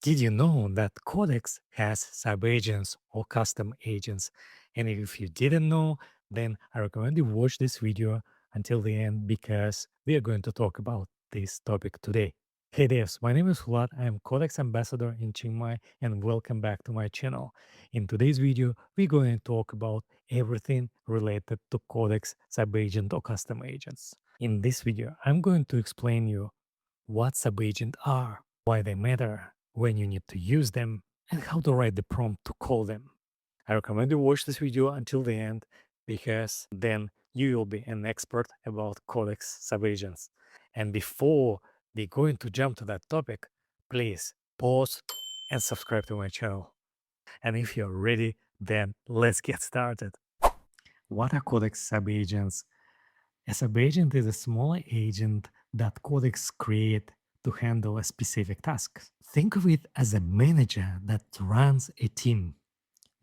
Did you know that Codex has subagents or custom agents? And if you didn't know, then I recommend you watch this video until the end because we are going to talk about this topic today. Hey devs, my name is Vlad. I am Codex Ambassador in Chiang Mai and welcome back to my channel. In today's video, we're going to talk about everything related to Codex subagent or custom agents. In this video, I'm going to explain you what subagents are, why they matter, when you need to use them, and how to write the prompt to call them. I recommend you watch this video until the end because then you will be an expert about Codex Subagents. And before we going to jump to that topic, please pause and subscribe to my channel. And if you're ready, then let's get started. What are Codex Subagents? A subagent is a small agent that Codex create to handle a specific task. Think of it as a manager that runs a team.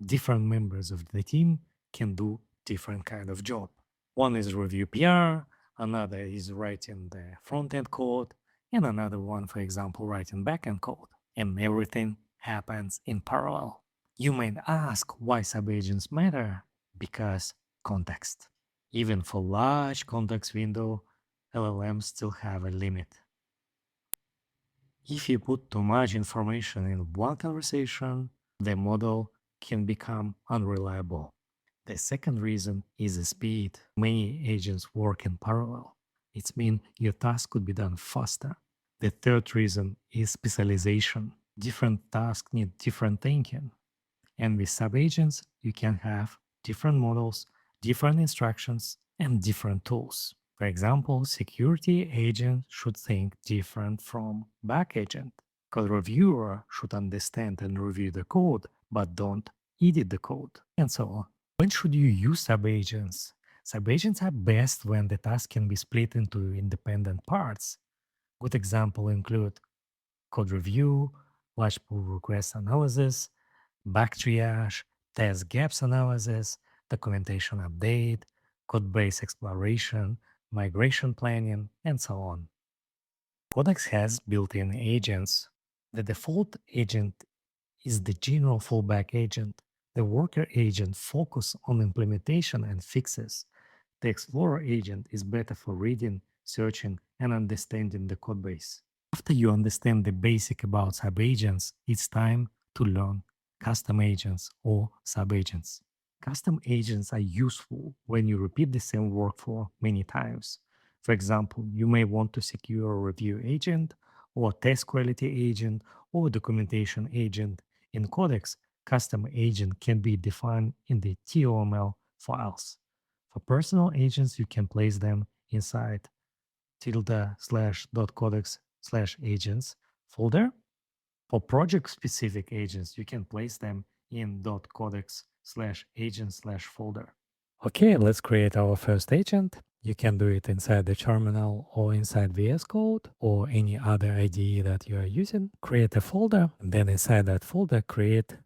Different members of the team can do different kind of job. One is review PR, another is writing the front-end code, and another one, for example, writing back-end code. And everything happens in parallel. You might ask why subagents matter, because context. Even for large context window, LLMs still have a limit. If you put too much information in one conversation, the model can become unreliable. The second reason is the speed. Many agents work in parallel. It means your task could be done faster. The third reason is specialization. Different tasks need different thinking. And with subagents, you can have different models, different instructions, and different tools. For example, security agent should think different from back agent. Code reviewer should understand and review the code, but don't edit the code, and so on. When should you use subagents? Subagents are best when the task can be split into independent parts. Good examples include code review, large pull request analysis, back triage, test gaps analysis, documentation update, code base exploration, migration planning, and so on. Codex has built-in agents. The default agent is the general fallback agent. The worker agent focuses on implementation and fixes. The explorer agent is better for reading, searching, and understanding the codebase. After you understand the basic about subagents, it's time to learn custom agents or subagents. Custom agents are useful when you repeat the same workflow many times. For example, you may want to secure a review agent or test quality agent or documentation agent. In Codex, custom agent can be defined in the toml files. For personal agents, you can place them inside tilde/.codex/agents folder. For project-specific agents, you can place them in .codex/agents/folder. Okay, let's create our first agent. You can do it inside the terminal or inside VS Code or any other IDE that you are using. Create a folder, and then inside that folder, create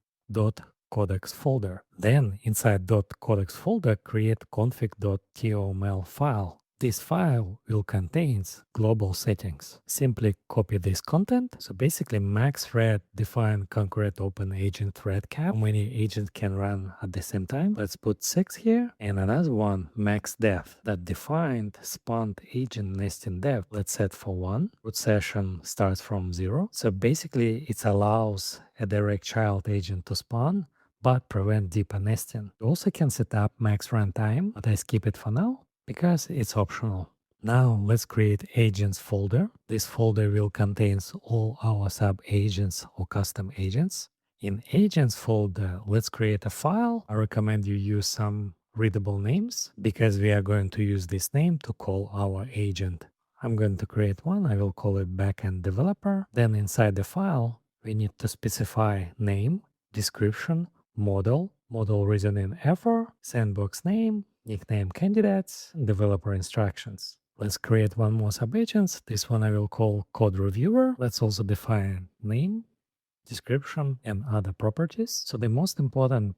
.codex folder. Then inside .codex folder, create config.toml file. This file will contain global settings. Simply copy this content. So basically max thread define concrete open agent thread cap. How many agents can run at the same time? Let's put 6 here. And another one, max depth, that defined spawned agent nesting depth. Let's set for 1. Root session starts from 0. So basically it allows a direct child agent to spawn but prevent deeper nesting. You also can set up max runtime, but I skip it for now because it's optional. Now let's create agents folder. This folder will contain all our sub agents or custom agents. In agents folder, let's create a file. I recommend you use some readable names because we are going to use this name to call our agent. I'm going to create one. I will call it backend developer. Then inside the file, we need to specify name, description, model reasoning error, sandbox name, nickname candidates, developer instructions. Let's create one more subagent. This one I will call code reviewer. Let's also define name, description, and other properties. So the most important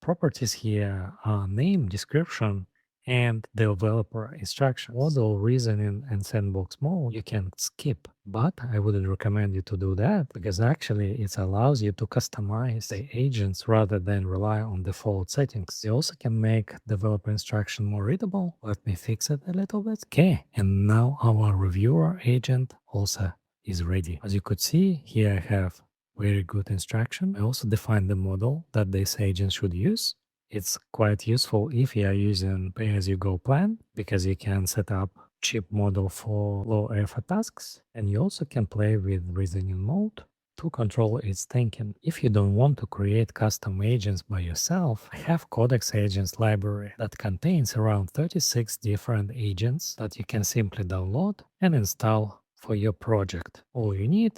properties here are name, description, and developer instructions. Model reasoning and sandbox mode you can skip, but I wouldn't recommend you to do that because actually it allows you to customize the agents rather than rely on default settings. You also can make developer instruction more readable. Let me fix it a little bit. Okay, and now our reviewer agent also is ready. As you could see, here I have very good instruction. I also defined the model that this agent should use. It's quite useful if you are using pay-as-you-go plan because you can set up cheap model for low effort tasks, and you also can play with reasoning mode to control its thinking. If you don't want to create custom agents by yourself, I have Codex Agents Library that contains around 36 different agents that you can simply download and install for your project. All you need,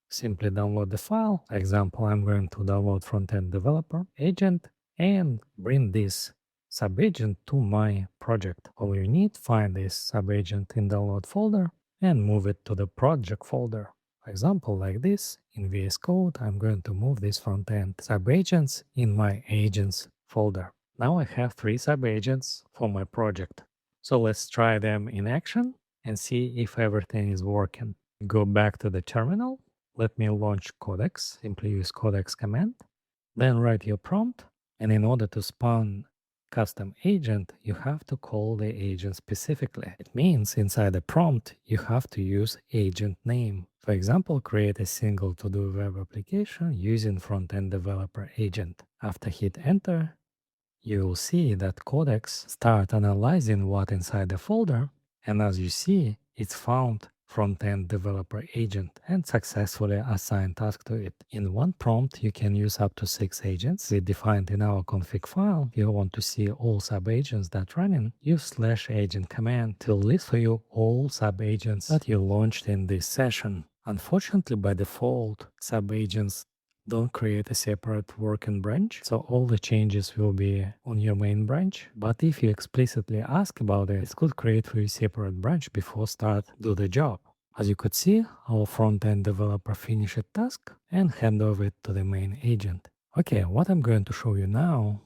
simply download the file. For example, I'm going to download front-end developer agent and bring this subagent to my project. All you need, find this subagent in download folder and move it to the project folder. For example, like this, in VS Code, I'm going to move this front-end subagents in my agents folder. Now I have 3 subagents for my project. So let's try them in action and see if everything is working. Go back to the terminal. Let me launch Codex. Simply use Codex command. Then write your prompt. And in order to spawn custom agent, you have to call the agent specifically. It means inside the prompt, you have to use agent name. For example, create a single to-do web application using front-end developer agent. After hit enter, you will see that Codex start analyzing what inside the folder, and as you see, it's found front-end developer agent and successfully assigned task to it. In one prompt, you can use up to 6 agents. We defined in our config file. If you want to see all subagents that running, use /agent command to list for you all subagents that you launched in this session. Unfortunately, by default, subagents don't create a separate working branch, so all the changes will be on your main branch. But if you explicitly ask about it, it could create for you a separate branch before start do the job. As you could see, our front-end developer finished a task and hand over it to the main agent. Okay, what I'm going to show you now,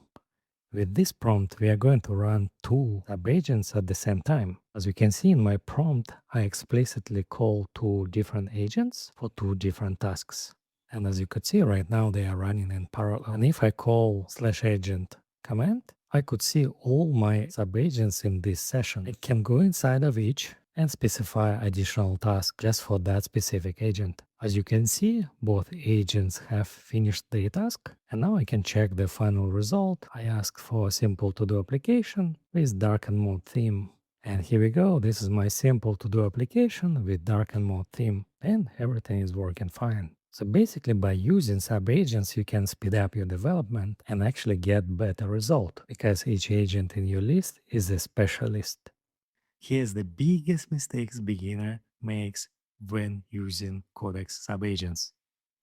with this prompt, we are going to run 2 subagents at the same time. As you can see in my prompt, I explicitly call 2 different agents for 2 different tasks. And as you could see right now, they are running in parallel. And if I call /agent command, I could see all my subagents in this session. It can go inside of each and specify additional tasks just for that specific agent. As you can see, both agents have finished their task, and now I can check the final result. I asked for a simple to-do application with darken mode theme. And here we go, this is my simple to-do application with darken mode theme, and everything is working fine. So basically by using subagents, you can speed up your development and actually get better result because each agent in your list is a specialist. Here's the biggest mistakes beginner makes when using Codex Subagents.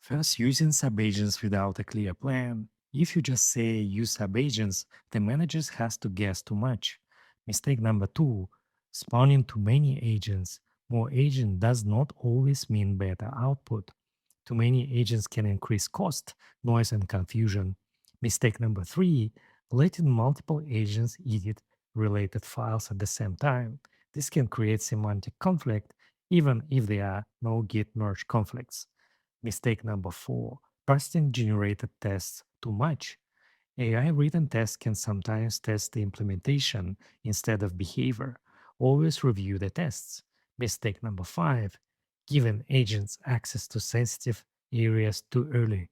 First, using subagents without a clear plan. If you just say use subagents, the manager has to guess too much. Mistake number 2, spawning too many agents. More agents does not always mean better output. Too many agents can increase cost, noise, and confusion. Mistake number 3, letting multiple agents edit related files at the same time. This can create semantic conflict, even if there are no git merge conflicts. Mistake number 4, trusting generated tests too much. AI written tests can sometimes test the implementation instead of behavior. Always review the tests. Mistake number 5, giving agents access to sensitive areas too early.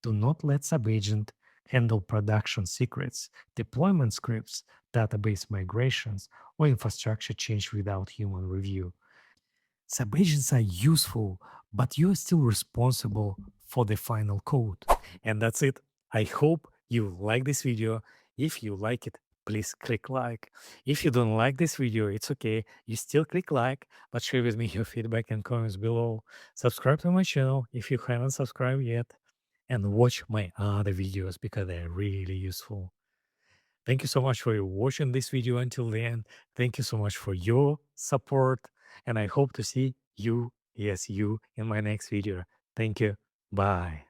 Do not let subagent handle production secrets, deployment scripts, database migrations, or infrastructure change without human review. Subagents are useful, but you are still responsible for the final code. And that's it. I hope you like this video. If you like it, please click like. If you don't like this video, it's okay. You still click like, but share with me your feedback and comments below. Subscribe to my channel if you haven't subscribed yet. And watch my other videos because they're really useful. Thank you so much for watching this video until the end. Thank you so much for your support. And I hope to see you, yes, you, in my next video. Thank you. Bye.